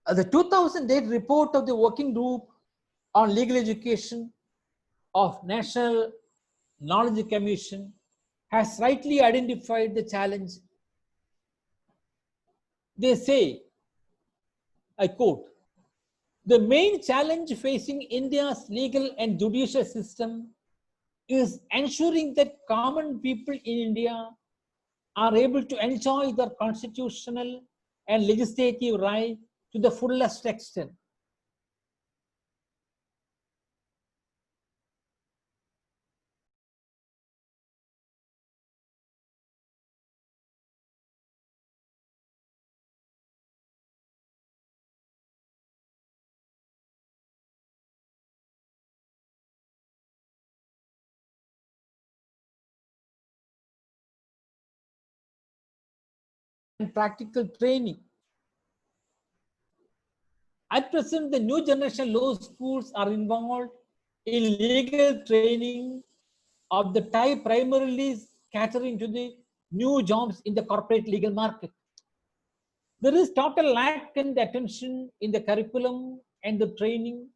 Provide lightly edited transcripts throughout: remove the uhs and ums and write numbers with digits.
The 2008 report of the Working Group on Legal Education of National Knowledge Commission has rightly identified the challenge. They say, I quote, "The main challenge facing India's legal and judicial system is ensuring that common people in India are able to enjoy their constitutional and legislative right to the fullest extent." And practical training. At present, the new generation law schools are involved in legal training of the type primarily catering to the new jobs in the corporate legal market. There is total lack in attention in the curriculum and the training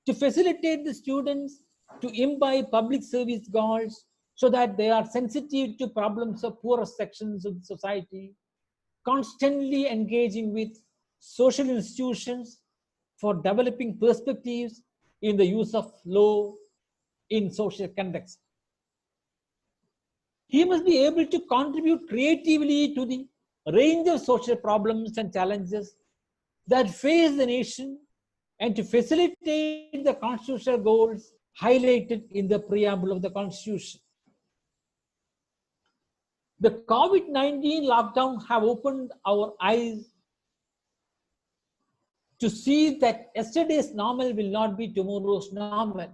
to facilitate the students to imbibe public service goals so that they are sensitive to problems of poorer sections of the society, constantly engaging with social institutions for developing perspectives in the use of law in social context. He must be able to contribute creatively to the range of social problems and challenges that face the nation and to facilitate the constitutional goals highlighted in the preamble of the Constitution. The COVID-19 lockdown have opened our eyes to see that yesterday's normal will not be tomorrow's normal.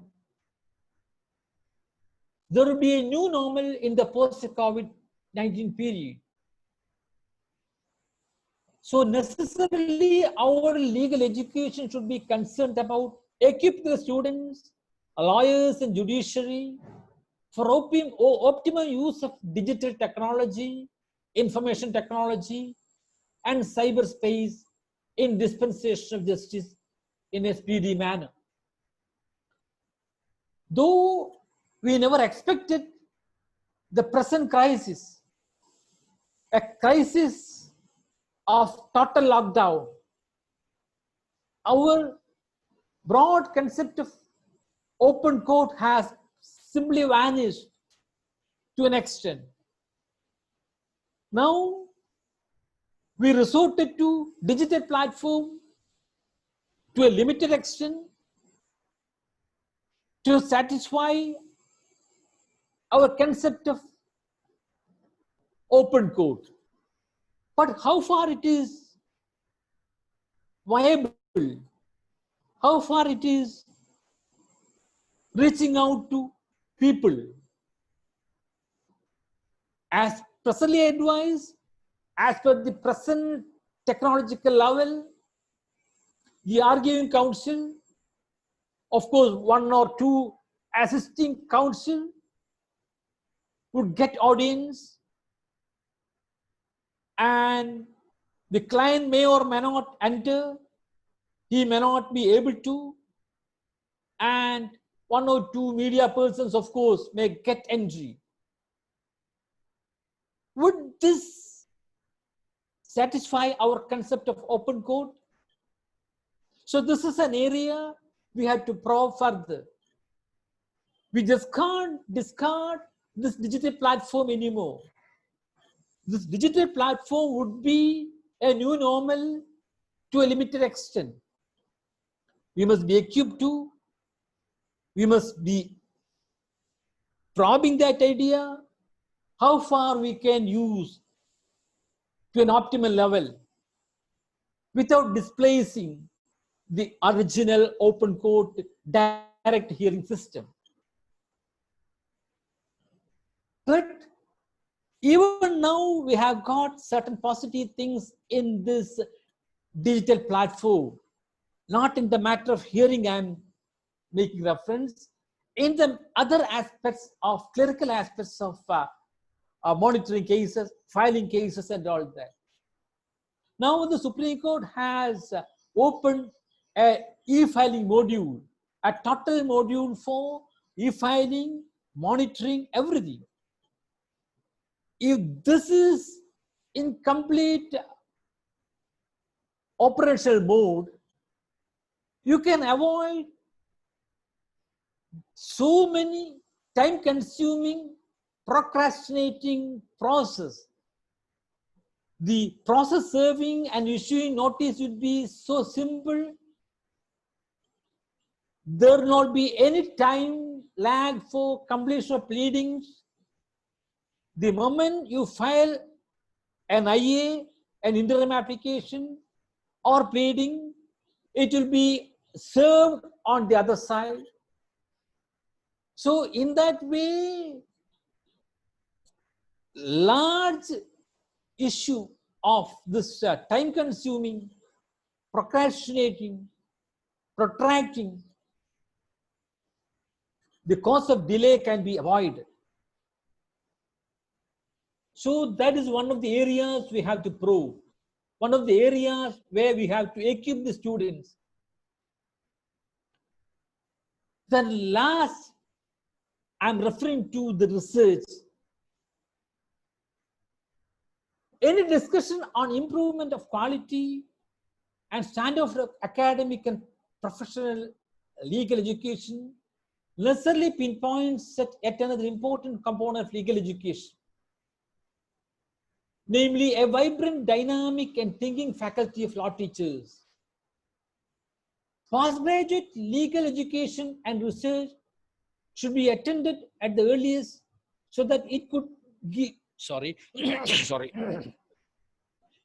There will be a new normal in the post-COVID-19 period. So necessarily our legal education should be concerned about equip the students, lawyers and judiciary for optimum use of digital technology, information technology and cyberspace in dispensation of justice in a speedy manner. Though we never expected the present crisis, a crisis of total lockdown, our broad concept of open court has simply vanished to an extent. Now we resorted to digital platform to a limited extent to satisfy our concept of open court. But how far it is viable, how far it is reaching out to people. As presently advised, as per the present technological level, the arguing counsel, of course, one or two assisting counsel would get audience, and the client may or may not enter, he may not be able to, and one or two media persons, of course, may get entry. Would this satisfy our concept of open court? So this is an area we have to probe further. We just can't discard this digital platform anymore. This digital platform would be a new normal to a limited extent. We must be equipped to, we must be probing that idea, how far we can use to an optimal level without displacing the original open court direct hearing system. But even now we have got certain positive things in this digital platform, not in the matter of hearing I'm making reference, in the other aspects of clerical aspects of monitoring cases, filing cases and all that. Now the Supreme Court has open a e-filing module, a total module for e-filing, monitoring, everything. If this is in complete operational mode, you can avoid so many time-consuming, procrastinating process. The process serving and issuing notice would be so simple. There will not be any time lag for completion of pleadings. The moment you file an IA, an interim application or pleading, it will be served on the other side. So in that way, large issue of this time consuming, procrastinating, protracting, the cause of delay can be avoided. So that is one of the areas we have to prove. One of the areas where we have to equip the students. The last, I'm referring to the research. Any discussion on improvement of quality and standard of academic and professional legal education necessarily pinpoints yet another important component of legal education, namely a vibrant, dynamic, and thinking faculty of law teachers. Postgraduate legal education and research should be attended at the earliest so that it could give,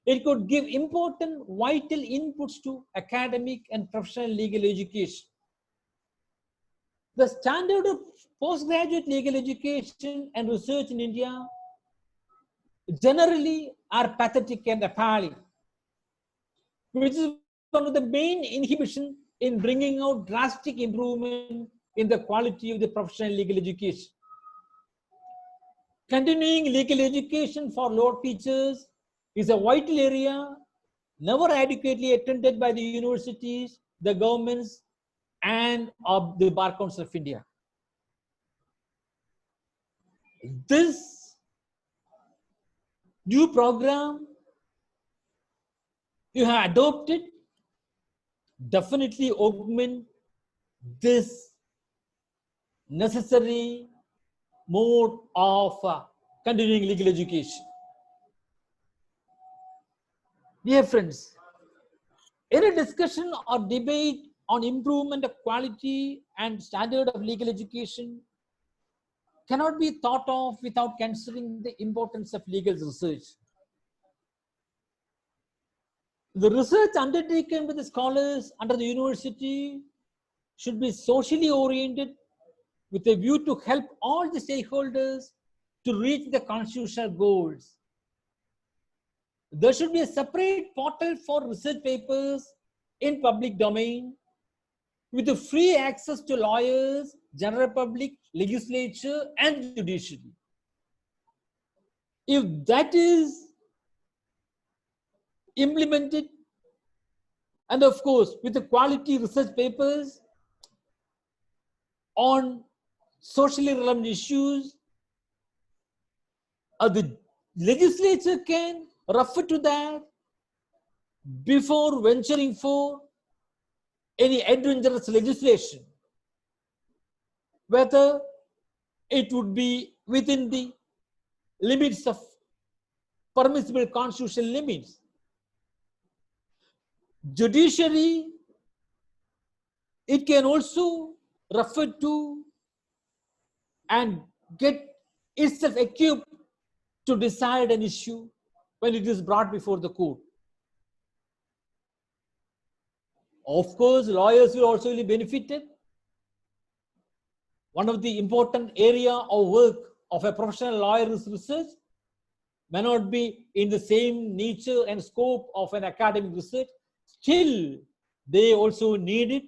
it could give important, vital inputs to academic and professional legal education. The standard of postgraduate legal education and research in India generally are pathetic and appalling, which is one of the main inhibitions in bringing out drastic improvement in the quality of the professional legal education. Continuing legal education for law teachers is a vital area, never adequately attended by the universities, the governments, and of the Bar Council of India. This new program you have adopted definitely augment this necessary mode of continuing legal education. Dear friends, any discussion or debate on improvement of quality and standard of legal education cannot be thought of without considering the importance of legal research. The research undertaken by the scholars under the university should be socially oriented with a view to help all the stakeholders to reach the constitutional goals. There should be a separate portal for research papers in public domain with a free access to lawyers, general public, legislature, and judiciary. If that is implemented, and of course, with the quality research papers on socially relevant issues, the legislature can refer to that before venturing for any adventurous legislation, whether it would be within the limits of permissible constitutional limits. Judiciary, it can also refer to and get itself equipped to decide an issue when it is brought before the court. Of course, lawyers will also be benefited. One of the important area of work of a professional lawyer is research. May not be in the same nature and scope of an academic research. Still, they also need it.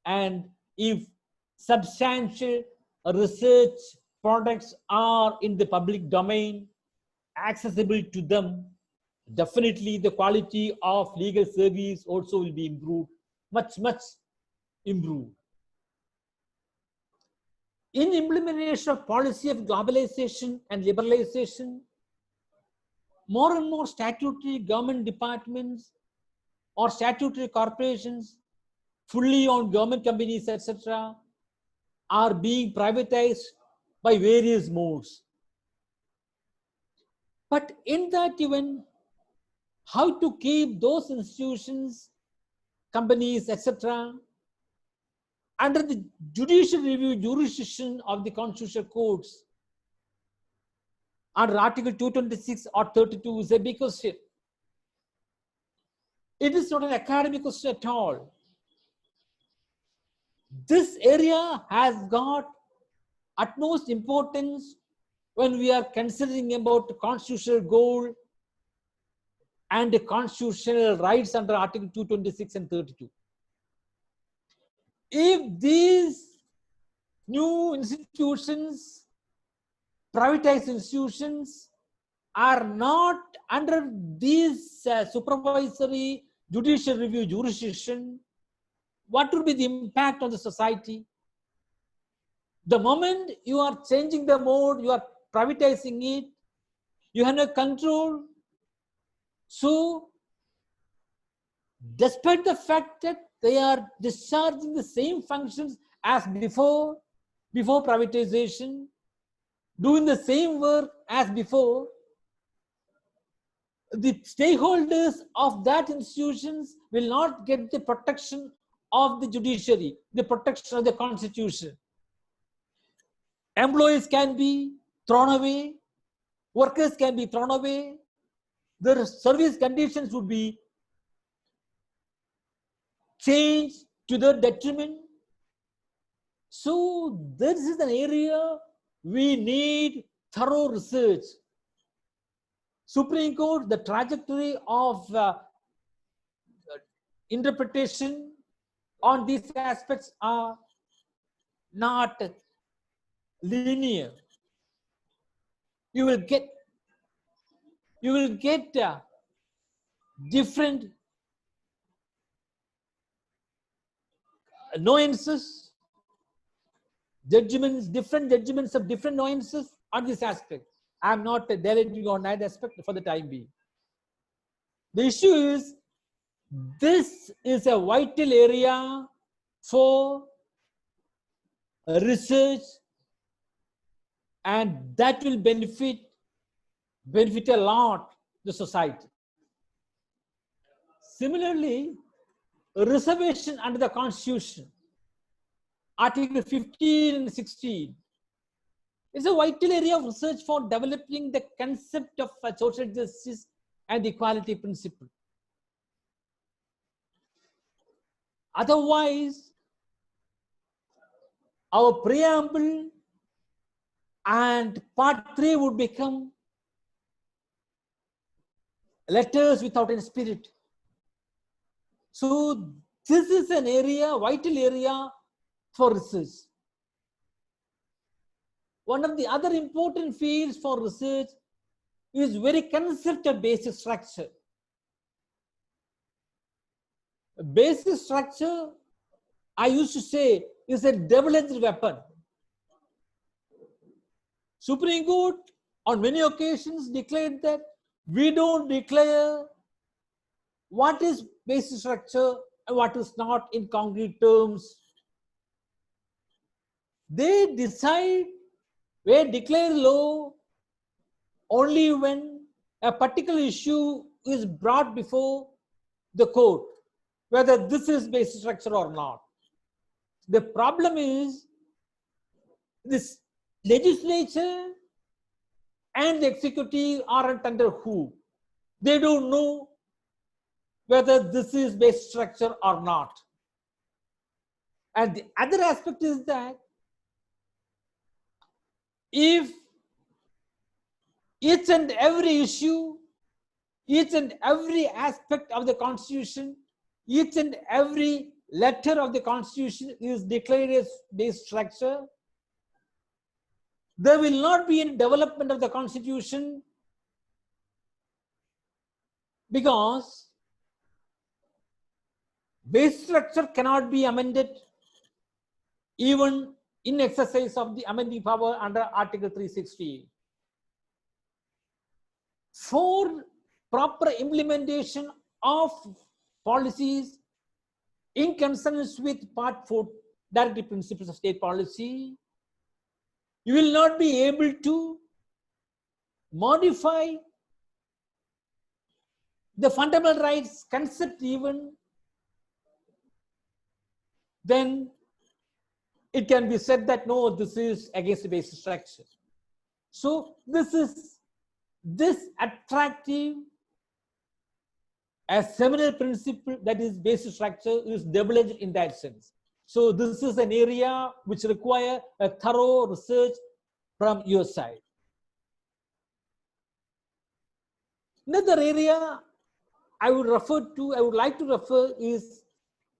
And if substantial research products are in the public domain, accessible to them, definitely the quality of legal service also will be improved, much improved. In implementation of policy of globalization and liberalization, more and more statutory government departments or statutory corporations, fully owned government companies, etc., are being privatized by various modes. But in that event, how to keep those institutions, companies, etc., under the judicial review jurisdiction of the constitutional courts under Article 226 or 32 is a big question. It is not an academic question at all. This area has got utmost importance when we are considering about the constitutional goal and the constitutional rights under Article 226 and 32. If these new institutions, privatized institutions, are not under this supervisory judicial review jurisdiction, what would be the impact on the society? The moment you are changing the mode, you are privatizing it, you have no control. So, despite the fact that they are discharging the same functions as before privatization, doing the same work as before, the stakeholders of that institutions will not get the protection of the judiciary, the protection of the constitution. Employees can be thrown away, workers can be thrown away, their service conditions would be changed to their detriment. So this is an area we need thorough research. Supreme Court, the trajectory of interpretation on these aspects are not linear. You will get different nuances, judgments, different judgments of different nuances on this aspect. I am not delving on that aspect for the time being. The issue is, this is a vital area for research, and that will benefit a lot the society. Similarly, reservation under the Constitution, Article 15 and 16, is a vital area of research for developing the concept of social justice and equality principle. Otherwise, our preamble and part 3 would become letters without any spirit. So this is an area, vital area for research. One of the other important fields for research is very concept of basic structure. Basic structure, I used to say, is a double-edged weapon. Supreme Court on many occasions declared that we don't declare what is basic structure and what is not in concrete terms. They decide where declare law only when a particular issue is brought before the court, whether this is basic structure or not. The problem is, this legislature and the executive aren't under who. They don't know whether this is basic structure or not. And the other aspect is that if each and every issue, each and every aspect of the Constitution, each and every letter of the Constitution is declared as basic structure, there will not be any development of the Constitution because base structure cannot be amended even in exercise of the amending power under Article 360. For proper implementation of policies in consonance with Part 4 Directive Principles of State Policy, you will not be able to modify the fundamental rights concept even, then it can be said that no, this is against the basic structure. So this attractive as seminal principle, that is basic structure, is double-edged in that sense. So this is an area which require a thorough research from your side. Another area I would like to refer is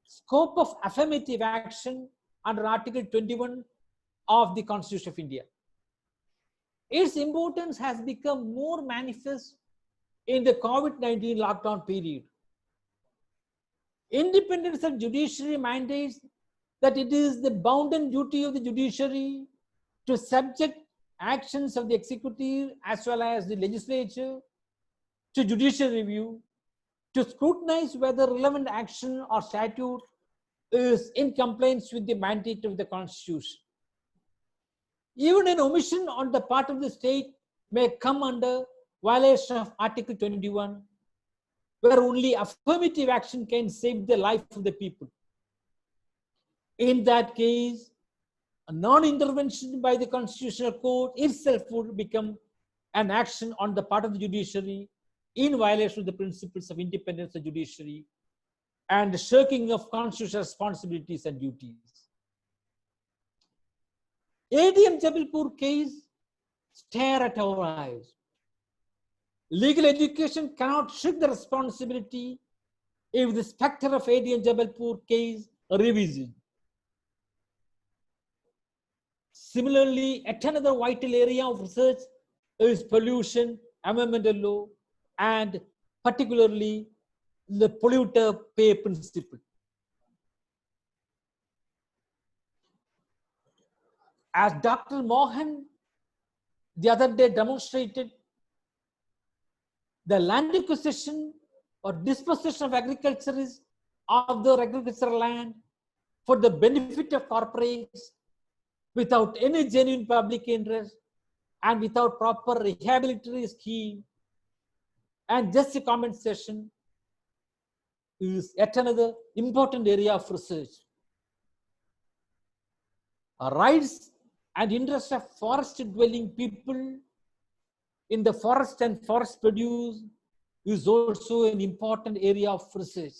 scope of affirmative action under Article 21 of the Constitution of India. Its importance has become more manifest in the COVID-19 lockdown period. Independence of judiciary mandates that it is the bounden duty of the judiciary to subject actions of the executive as well as the legislature to judicial review, to scrutinize whether relevant action or statute is in compliance with the mandate of the Constitution. Even an omission on the part of the state may come under violation of Article 21, where only affirmative action can save the life of the people. In that case, a non-intervention by the Constitutional Court itself would become an action on the part of the judiciary in violation of the principles of independence of the judiciary and the shirking of constitutional responsibilities and duties. ADM Jabalpur case stare at our eyes. Legal education cannot shirk the responsibility if the specter of ADM Jabalpur case revisit. Similarly, at another vital area of research is pollution, environmental law, and particularly the polluter pay principle. As Dr. Mohan the other day demonstrated, the land acquisition or dispossession of agriculture is of the agricultural land for the benefit of corporates without any genuine public interest and without proper rehabilitatory scheme and just a compensation is yet another important area of research. Rights and interests of forest dwelling people in the forest and forest produce is also an important area of research.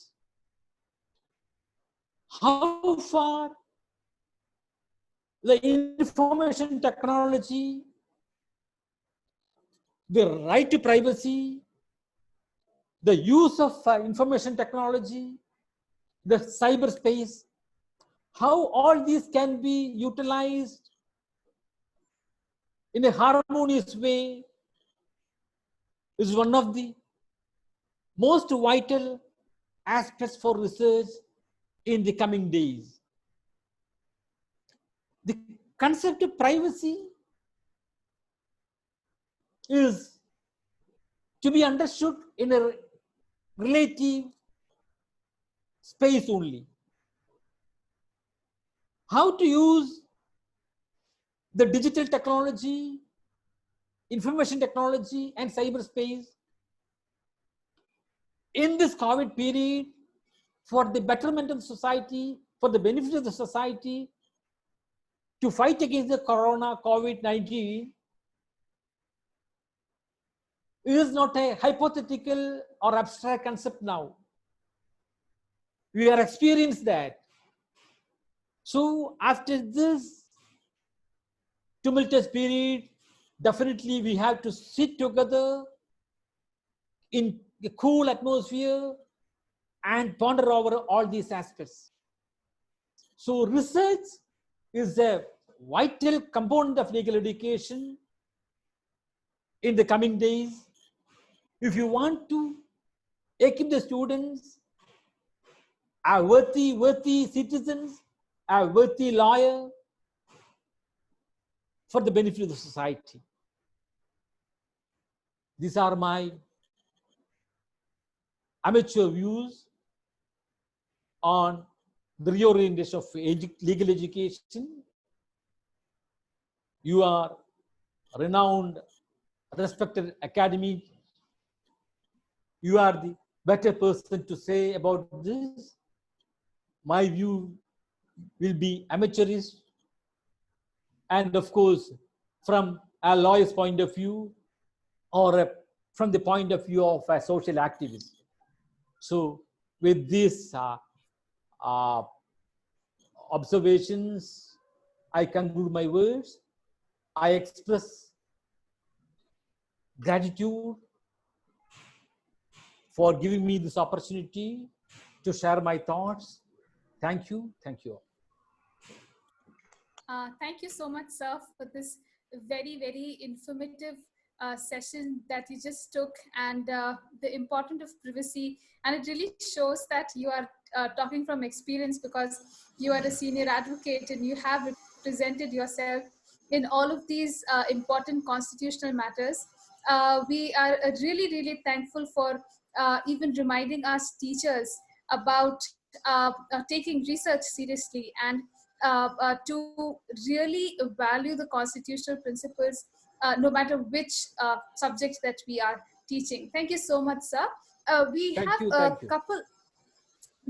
How far the information technology, the right to privacy, the use of information technology, the cyberspace, how all these can be utilized in a harmonious way is one of the most vital aspects for research in the coming days. The concept of privacy is to be understood in a relative space only. How to use the digital technology, information technology, and cyberspace in this COVID period for the betterment of society, for the benefit of the society, to fight against the corona COVID-19 is not a hypothetical or abstract concept now. We are experienced that. So after this tumultuous period, definitely we have to sit together in a cool atmosphere and ponder over all these aspects. So research is a vital component of legal education in the coming days. If you want to equip the students, a worthy citizens, a worthy lawyer for the benefit of the society. These are my amateur views on the reorientation of legal education. You are renowned, respected academy. You are the better person to say about this. My view will be amateurish. And of course, from a lawyer's point of view, or from the point of view of a social activist. So with these observations, I conclude my words. I express gratitude for giving me this opportunity to share my thoughts. Thank you. Thank you. Thank you so much, sir, for this very, very informative session that you just took, and the importance of privacy. And it really shows that you are talking from experience, because you are a senior advocate and you have represented yourself in all of these important constitutional matters. We are really, really thankful for even reminding us teachers about taking research seriously, and to really value the constitutional principles, no matter which subject that we are teaching. Thank you so much, sir. We Thank have you. a Thank you. couple.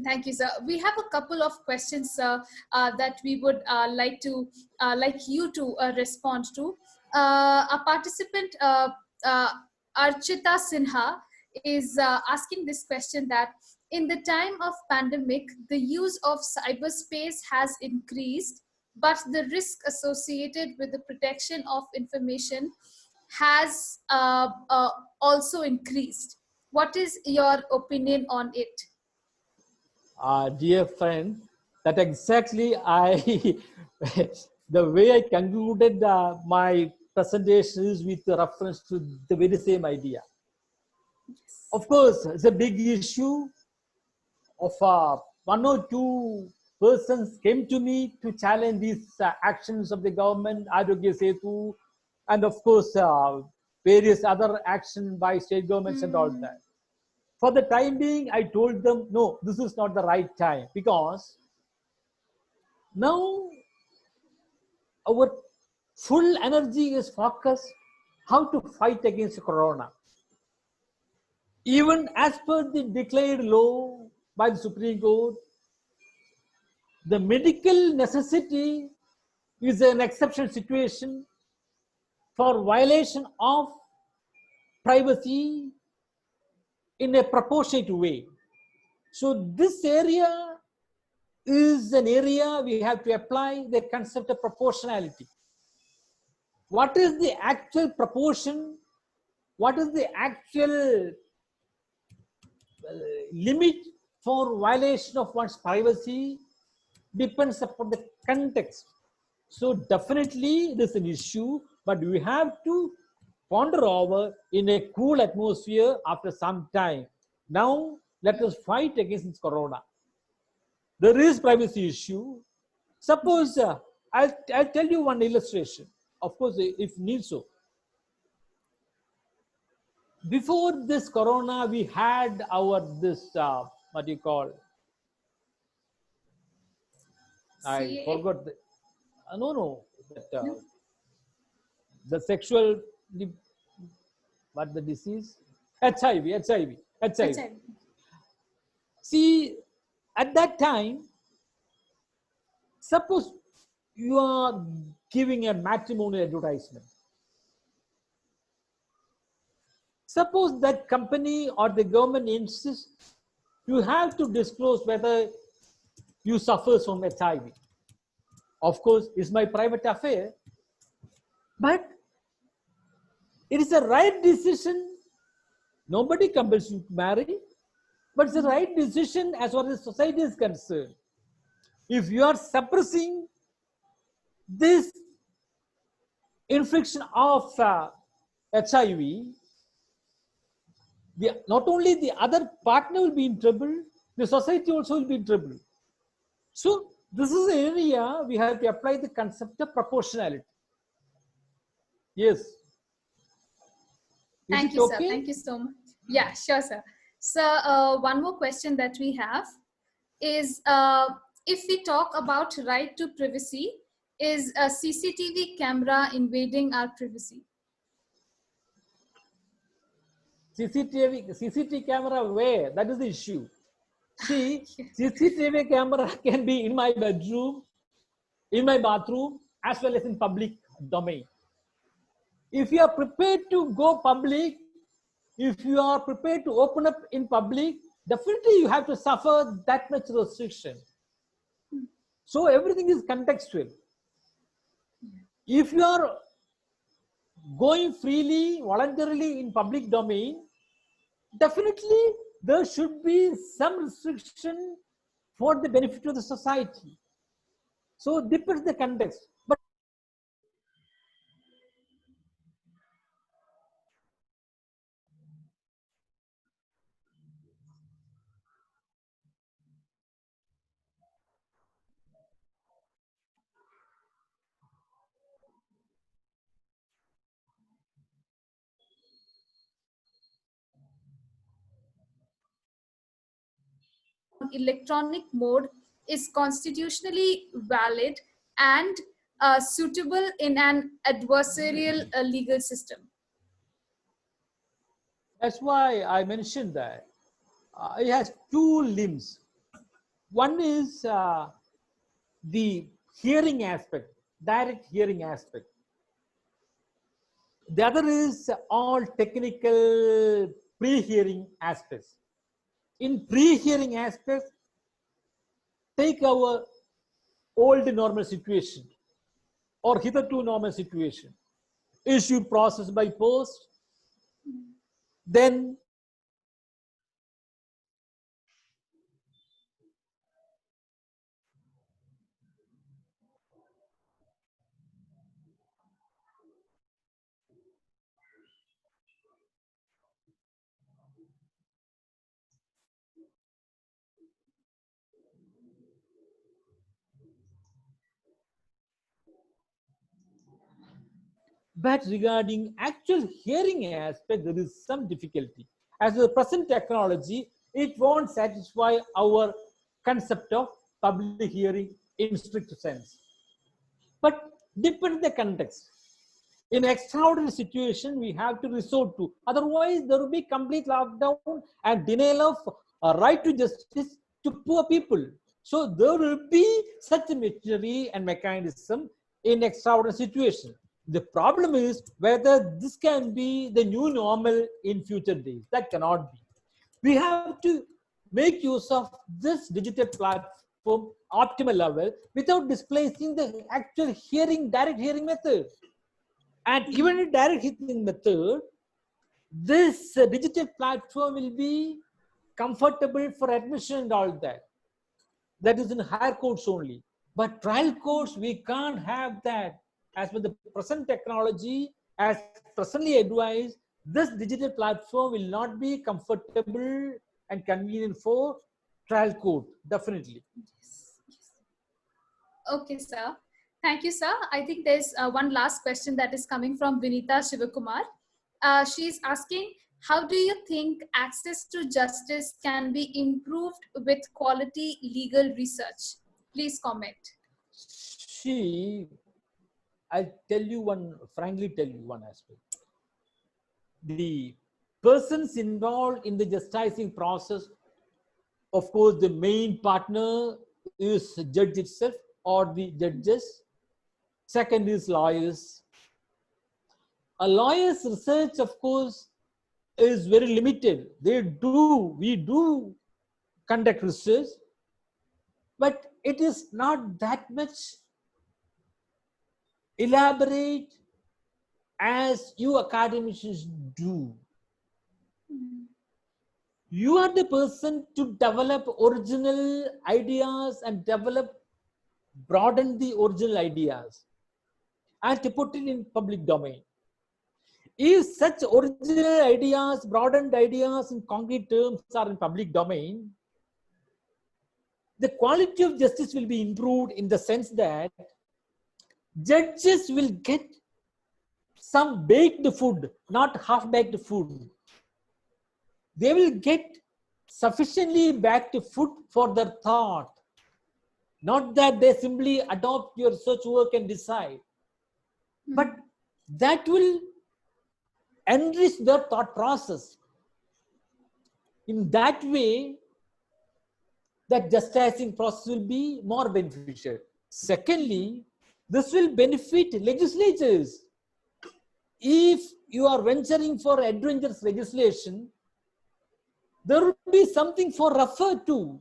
Thank you, sir. We have a couple of questions that we would like you to respond to. A participant, Archita Sinha, is asking this question: that in the time of pandemic, the use of cyberspace has increased, but the risk associated with the protection of information has also increased. What is your opinion on it? Dear friend, that exactly the way I concluded my presentation is with reference to the very same idea. Of course, it's a big issue of one or two persons came to me to challenge these actions of the government, Arogya Setu, and of course, various other action by state governments and all that. For the time being, I told them, no, this is not the right time, because now our full energy is focused how to fight against corona. Even as per the declared law by the Supreme Court, the medical necessity is an exceptional situation for violation of privacy in a proportionate way. So this area is an area we have to apply the concept of proportionality. What is the actual proportion? What is the actual limit for violation of one's privacy depends upon the context. So definitely it is an issue, but we have to ponder over in a cool atmosphere after some time. Now let us fight against this corona. There is privacy issue. Suppose I'll tell you one illustration. Of course, if need so. Before this corona, we had our this what do you call? I CAA? forgot. No. That, No? the sexual, what the disease? HIV. HIV. See, at that time, suppose you are giving a matrimonial advertisement. Suppose that company or the government insists you have to disclose whether you suffer from HIV. Of course, it's my private affair, but it is a right decision. Nobody compels you to marry, but it's a right decision as far as society is concerned. If you are suppressing this infliction of HIV, not only the other partner will be in trouble, the society also will be in trouble. So this is an area we have to apply the concept of proportionality. Yes. Thank you, sir. Thank you so much. Yeah, sure, sir. So one more question that we have is, if we talk about right to privacy, is a CCTV camera invading our privacy? CCTV camera where? That is the issue. See, CCTV camera can be in my bedroom, in my bathroom, as well as in public domain. If you are prepared to go public, if you are prepared to open up in public, definitely you have to suffer that much restriction. So everything is contextual. If you are going freely, voluntarily in public domain, definitely there should be some restriction for the benefit of the society. So depends the context. But Electronic mode is constitutionally valid and suitable in an adversarial legal system? that's why I mentioned that it has two limbs. One is the hearing aspect, direct hearing aspect. The other is all technical pre-hearing aspects. In pre-hearing aspects, take our old normal situation or hitherto normal situation. Issue processed by post, then but regarding actual hearing aspect, there is some difficulty. As the present technology, it won't satisfy our concept of public hearing in strict sense. But depends the context. In extraordinary situation, we have to resort to. Otherwise, there will be complete lockdown and denial of right to justice to poor people. So there will be such a machinery and mechanism in extraordinary situation. The problem is whether this can be the new normal in future days. That cannot be. We have to make use of this digital platform optimal level without displacing the actual hearing, direct hearing method. And even in direct hearing method, this digital platform will be comfortable for admission and all that. That is in higher courts only. But trial courts, we can't have that. As per the present technology, as presently advised, this digital platform will not be comfortable and convenient for trial court, definitely. Okay, sir. Thank you, sir. I think there's one last question that is coming from Vinita Shivakumar. She's asking, how do you think access to justice can be improved with quality legal research? Please comment. I'll tell you one, frankly tell you one aspect. The persons involved in the justicing process, of course, the main partner is judge itself or the judges. Second is lawyers. A lawyer's research, of course, is very limited. We do conduct research, but it is not that much elaborate as you academicians do. You are the person to develop original ideas and broaden the original ideas and to put it in public domain. If such original ideas, broadened ideas in concrete terms are in public domain, the quality of justice will be improved in the sense that judges will get some baked food, not half-baked food. They will get sufficiently baked food for their thought. Not that they simply adopt your research work and decide, but that will enrich their thought process. In that way, that justicing process will be more beneficial. Secondly, this will benefit legislatures. If you are venturing for adventurous legislation, there will be something for refer to.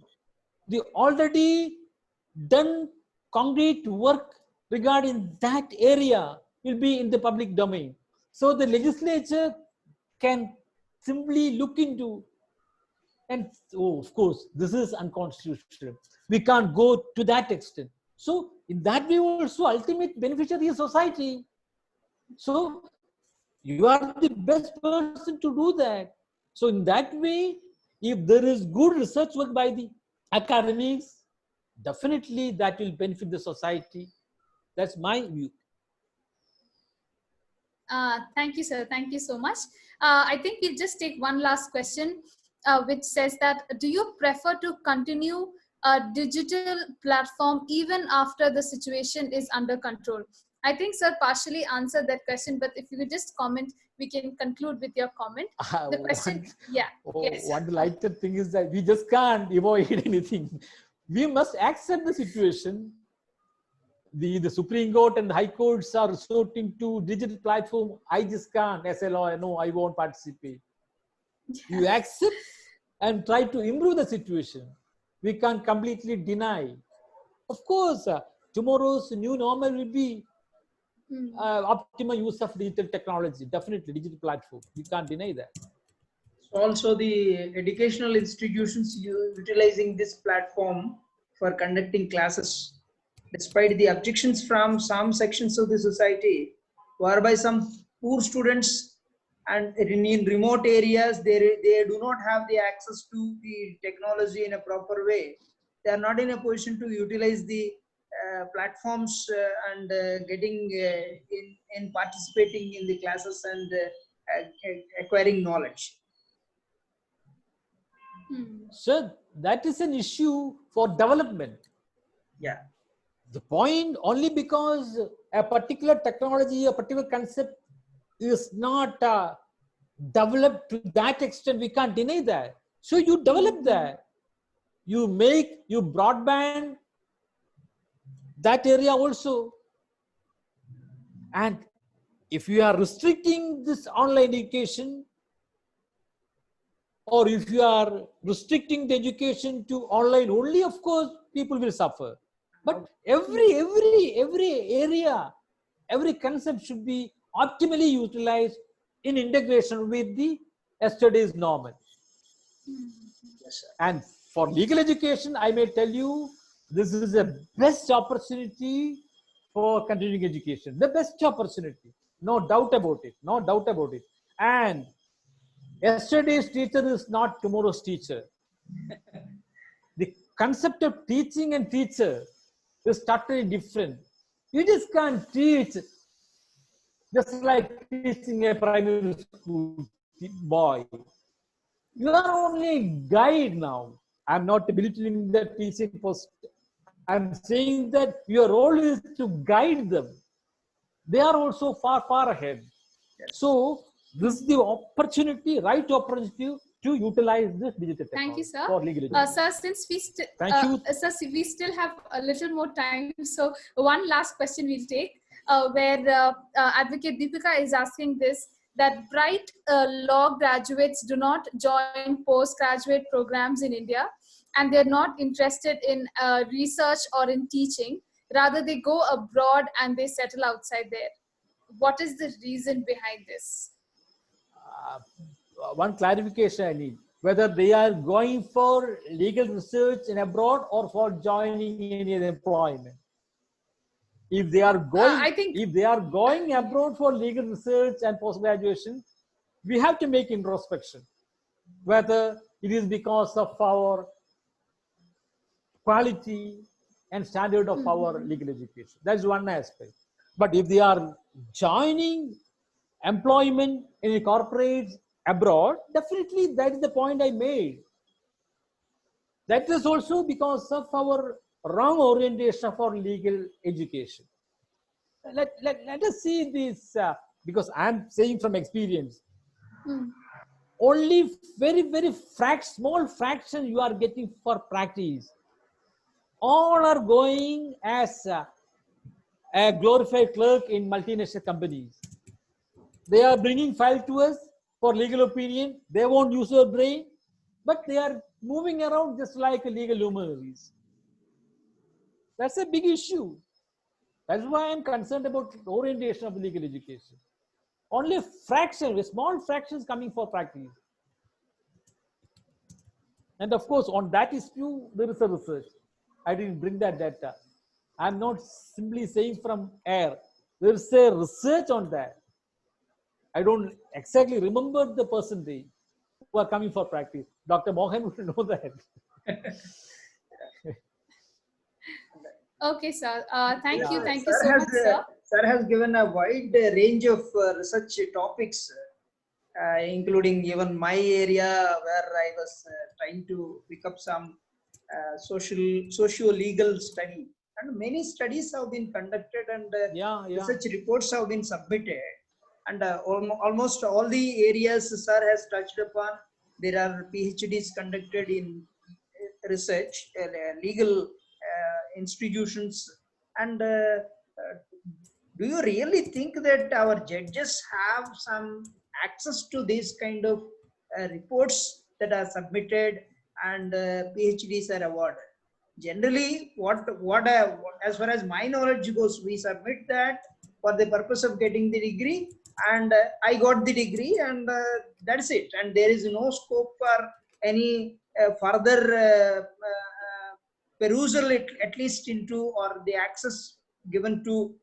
The already done concrete work regarding that area will be in the public domain. So the legislature can simply look into, and oh, of course, this is unconstitutional. We can't go to that extent. So in that way also, ultimate beneficiary is society. So you are the best person to do that. So in that way, if there is good research work by the academics, definitely that will benefit the society. That's my view. Thank you, sir. Thank you so much. I think we'll just take one last question, which says that, do you prefer to continue a digital platform even after the situation is under control? I think sir partially answered that question, but if you could just comment, we can conclude with your comment. The question, yes. One delighted thing is that we just can't avoid anything. We must accept the situation. The Supreme Court and the High Courts are resorting to digital platform. I just can't, as a lawyer, no, I won't participate. You accept and try to improve the situation. We can't completely deny. Of course, tomorrow's new normal will be optimal use of digital technology. Definitely, digital platform. We can't deny that. Also, the educational institutions utilizing this platform for conducting classes, despite the objections from some sections of the society, whereby some poor students and in remote areas, they do not have the access to the technology in a proper way. They are not in a position to utilize the platforms and getting in participating in the classes and acquiring knowledge. So that is an issue for development. Yeah. The point, only because a particular technology, a particular concept is not developed to that extent, we can't deny that. So you develop that. You broadband that area also. And if you are restricting this online education, or if you are restricting the education to online only, of course, people will suffer. But every area, every concept should be optimally utilized in integration with the yesterday's normal. Yes, sir. And for legal education, I may tell you, this is the best opportunity for continuing education. The best opportunity, no doubt about it, no doubt about it. And yesterday's teacher is not tomorrow's teacher. The concept of teaching and teacher is totally different. You just can't teach just like teaching a primary school boy. You are only a guide now. I'm not belittling the teaching post. I'm saying that your role is to guide them. They are also far, far ahead. Yes. So this is the opportunity, right opportunity to utilize this digital technology. Thank you, sir. For legal education. Sir, since we Thank you. Sir, we still have a little more time, so one last question we'll take, where Advocate Deepika is asking this, that bright law graduates do not join postgraduate programs in India, and they're not interested in research or in teaching. Rather, they go abroad and they settle outside there. What is the reason behind this? One clarification I need, whether they are going for legal research in abroad or for joining any employment. If they are going, I think if they are going abroad for legal research and post-graduation, we have to make introspection, whether it is because of our quality and standard of our legal education. That's one aspect. But if they are joining employment in a corporate abroad, definitely that is the point I made. That is also because of our wrong orientation of our legal education. Let us see this, because I'm saying from experience, only very small fraction you are getting for practice. All are going as a glorified clerk in multinational companies. They are bringing file to us for legal opinion. They won't use their brain, but they are moving around just like legal luminaries. That's a big issue. That's why I'm concerned about orientation of legal education. Only a fraction, a small fraction is coming for practice. And of course, on that issue, there is a research. I didn't bring that data. I'm not simply saying from air. There is a research on that. I don't exactly remember the percentage who are coming for practice. Dr. Mohan would know that. Okay, sir. Thank you so Sir much, sir. Sir has given a wide range of research topics, including even my area where I was trying to pick up some socio-legal study. And many studies have been conducted and research reports have been submitted. And almost all the areas sir has touched upon. There are PhDs conducted in research, legal institutions. And do you really think that our judges have some access to these kind of reports that are submitted and PhDs are awarded? Generally, as far as my knowledge goes, we submit that for the purpose of getting the degree, and I got the degree, and that's it. And there is no scope for any further perusal, at least into, or the access given to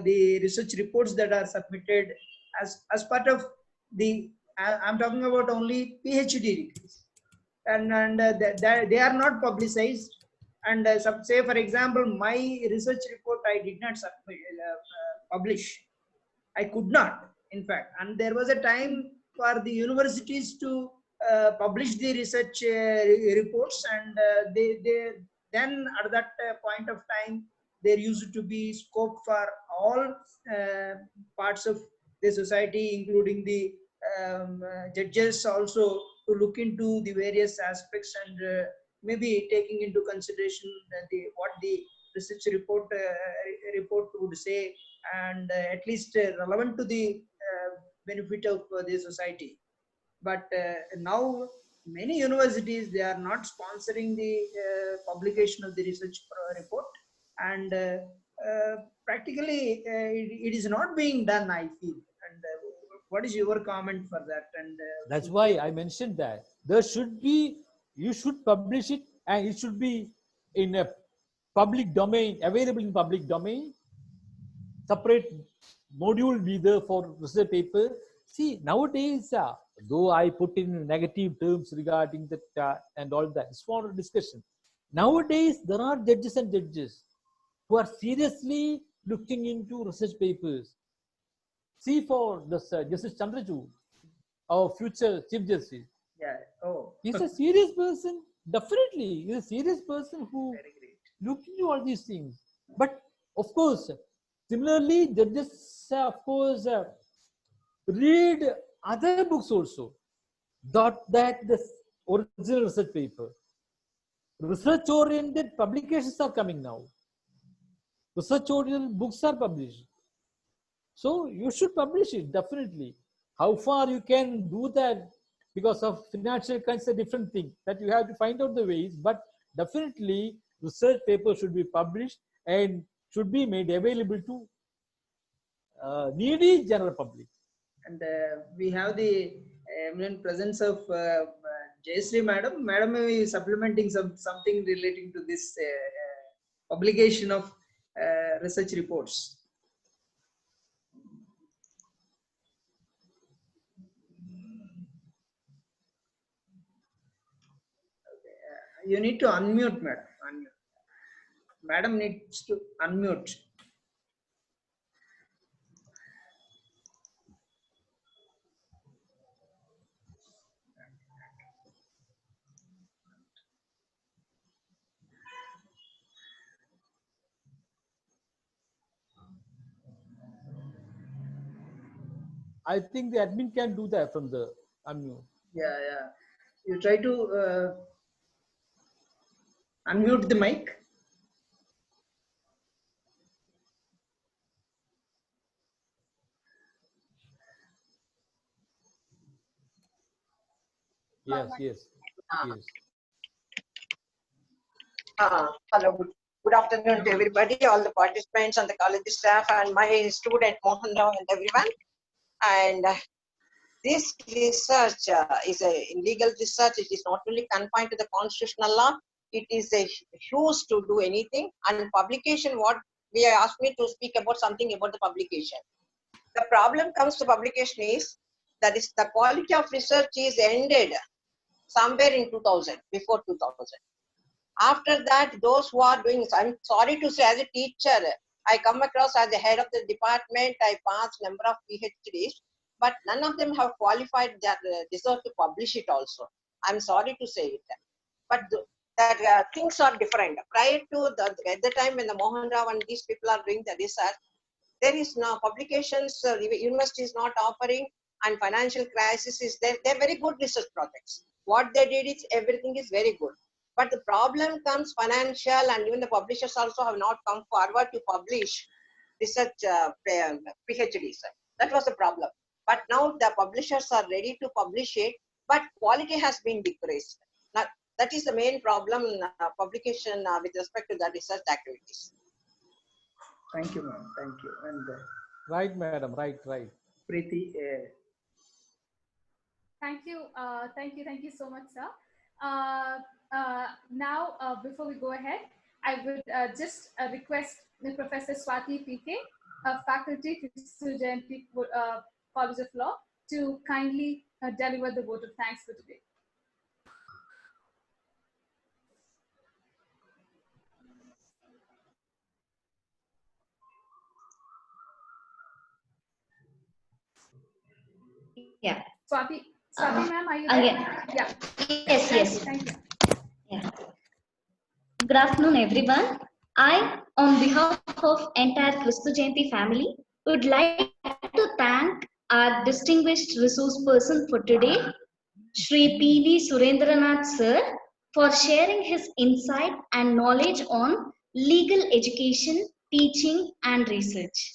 the research reports that are submitted as part of the. I'm talking about only PhD degrees, and they are not publicized. And say, for example, my research report I did not publish. I could not, in fact. And there was a time for the universities to publish the research reports, and then at that point of time, there used to be scope for all parts of the society, including the judges also, to look into the various aspects and maybe taking into consideration what the research report would say, and at least relevant to the benefit of the society. But now many universities, they are not sponsoring the publication of the research report, and practically it is not being done, I feel. And what is your comment for that? And that's why I mentioned that there should be, you should publish it, and it should be in a public domain, available in public domain. Separate module be there for research paper. See, nowadays, though I put in negative terms regarding that and all that, it's for discussion. Nowadays, there are judges and judges who are seriously looking into research papers. See, for this Justice Chandrachud, our future Chief Justice. Yeah. Oh. He's a serious person. Definitely, he's a serious person who looked into all these things. But of course, similarly, judges, of course, read other books also. That the original research paper. Research-oriented publications are coming now. Research-oriented books are published. So you should publish it, definitely. How far you can do that, because of financial kinds, a different thing that you have to find out the ways, but definitely research papers should be published and should be made available to needy general public. And we have the eminent presence of Jayashree Madam. Madam is supplementing something relating to this publication of research reports. You need to unmute, madam. Unmute. Madam needs to unmute. I think the admin can do that from the unmute. Yeah, yeah. You try to unmute the mic. Yes, yes, yes. Hello, good afternoon to everybody, all the participants and the college staff and my student Mohan Rao and everyone. And this research is a legal research. It is not only confined to the constitutional law. It is a huge to do anything. And publication, what we asked me to speak about something about the publication. The problem comes to publication is that is the quality of research is ended somewhere in 2000, before 2000. After that, those who are doing, I'm sorry to say, as a teacher, I come across as the head of the department, I passed number of PhDs, but none of them have qualified that deserve to publish it also. I'm sorry to say it. But things are different. Prior to at the time when the Mohan Rao and these people are doing the research, there is no publications, university is not offering, and financial crisis is there. They're very good research projects. What they did is everything is very good. But the problem comes financial, and even the publishers also have not come forward to publish research PhDs. That was the problem. But now the publishers are ready to publish it, but quality has been decreased. Now, that is the main problem in publication with respect to the research activities. Thank you, ma'am. Thank you. And Right, madam. Right, right. Preeti. Thank you so much, sir. Now, before we go ahead, I would just request Professor Swati PK, faculty to Kristu Jayanti College of Law, to kindly deliver the vote of thanks for today. Yeah. Swati ma'am, are you there? Yeah. Yes. Thank you. Yeah. Good afternoon, everyone. I, on behalf of entire Kristu Jayanti family, would like to thank our distinguished resource person for today, Shri P.V. Surendranath sir, for sharing his insight and knowledge on legal education, teaching, and research.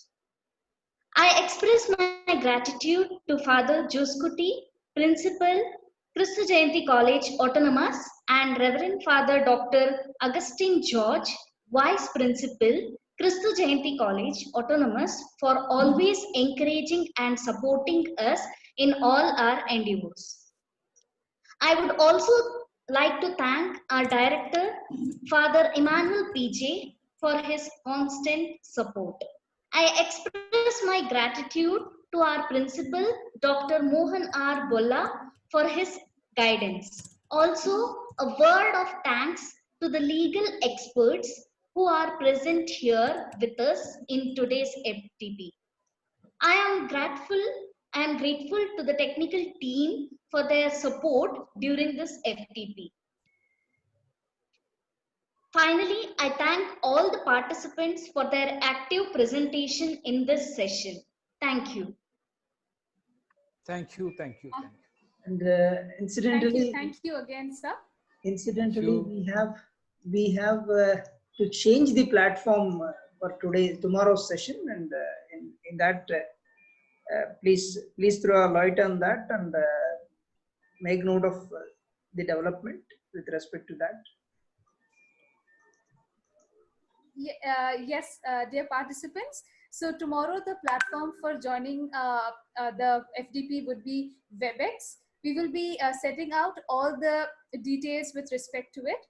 I express my gratitude to Father Joskuti, Principal, Kristu Jayanti College Autonomous, and Reverend Father Dr. Augustine George, Vice Principal, Kristu Jayanti College Autonomous, for always encouraging and supporting us in all our endeavors. I would also like to thank our director, Father Emmanuel PJ, for his constant support. I express my gratitude to our principal, Dr. Mohan R. Bolla, for his guidance. Also, a word of thanks to the legal experts who are present here with us in today's FTP. I am grateful to the technical team for their support during this FTP. Finally, I thank all the participants for their active presentation in this session. Thank you. Thank you, thank you, thank you. And incidentally, Thank you again, sir. Incidentally, we have to change the platform for tomorrow's session, and in that, please throw a light on that and make note of the development with respect to that. Yes, dear participants. So tomorrow the platform for joining the FDP would be WebEx. We will be setting out all the details with respect to it.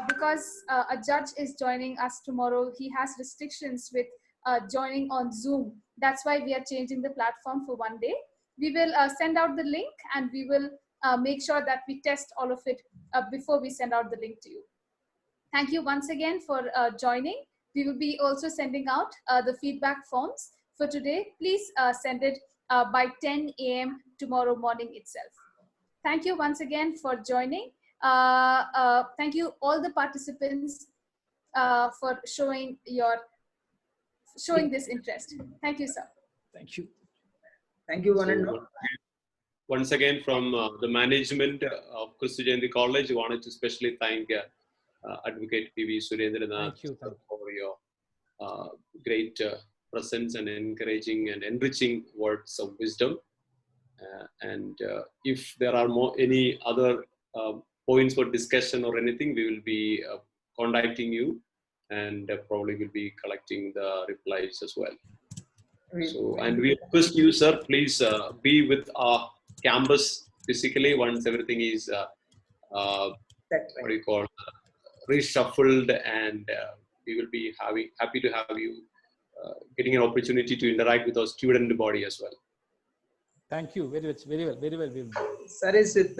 because a judge is joining us tomorrow, he has restrictions with joining on Zoom. That's why we are changing the platform for one day. We will send out the link, and we will make sure that we test all of it before we send out the link to you. Thank you once again for joining. We will be also sending out the feedback forms for today. Please send it by 10 a.m. tomorrow morning itself. Thank you once again for joining. Thank you all the participants for showing this interest. Thank you, sir. Thank you. Thank you, one and all. Once again, from the management of Kristu Jayanti College, we wanted to especially thank Advocate P.V. Surendranath for your great presence and encouraging and enriching words of wisdom. And if there are any other points for discussion or anything, we will be contacting you, and probably will be collecting the replies as well. So, and we request you, sir, please be with our campus physically once everything is what do you call reshuffled, and we will be happy to have you getting an opportunity to interact with our student body as well. Thank you very much. Very well. Sir is with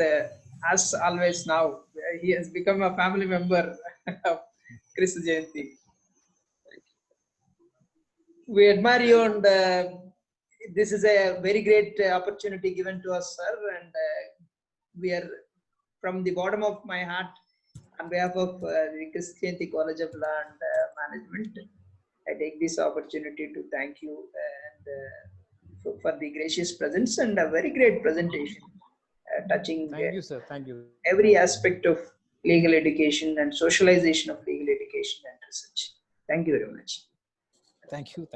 us always now. He has become a family member of Kristu Jayanti. We admire you, and this is a very great opportunity given to us, sir. And we are, from the bottom of my heart, on behalf of the Kristu Jayanti College of Law and Management, I take this opportunity to thank you and for the gracious presence and a very great presentation touching Thank you, sir. Thank you. every aspect of legal education and socialization of legal education and research. Thank you very much. Thank you.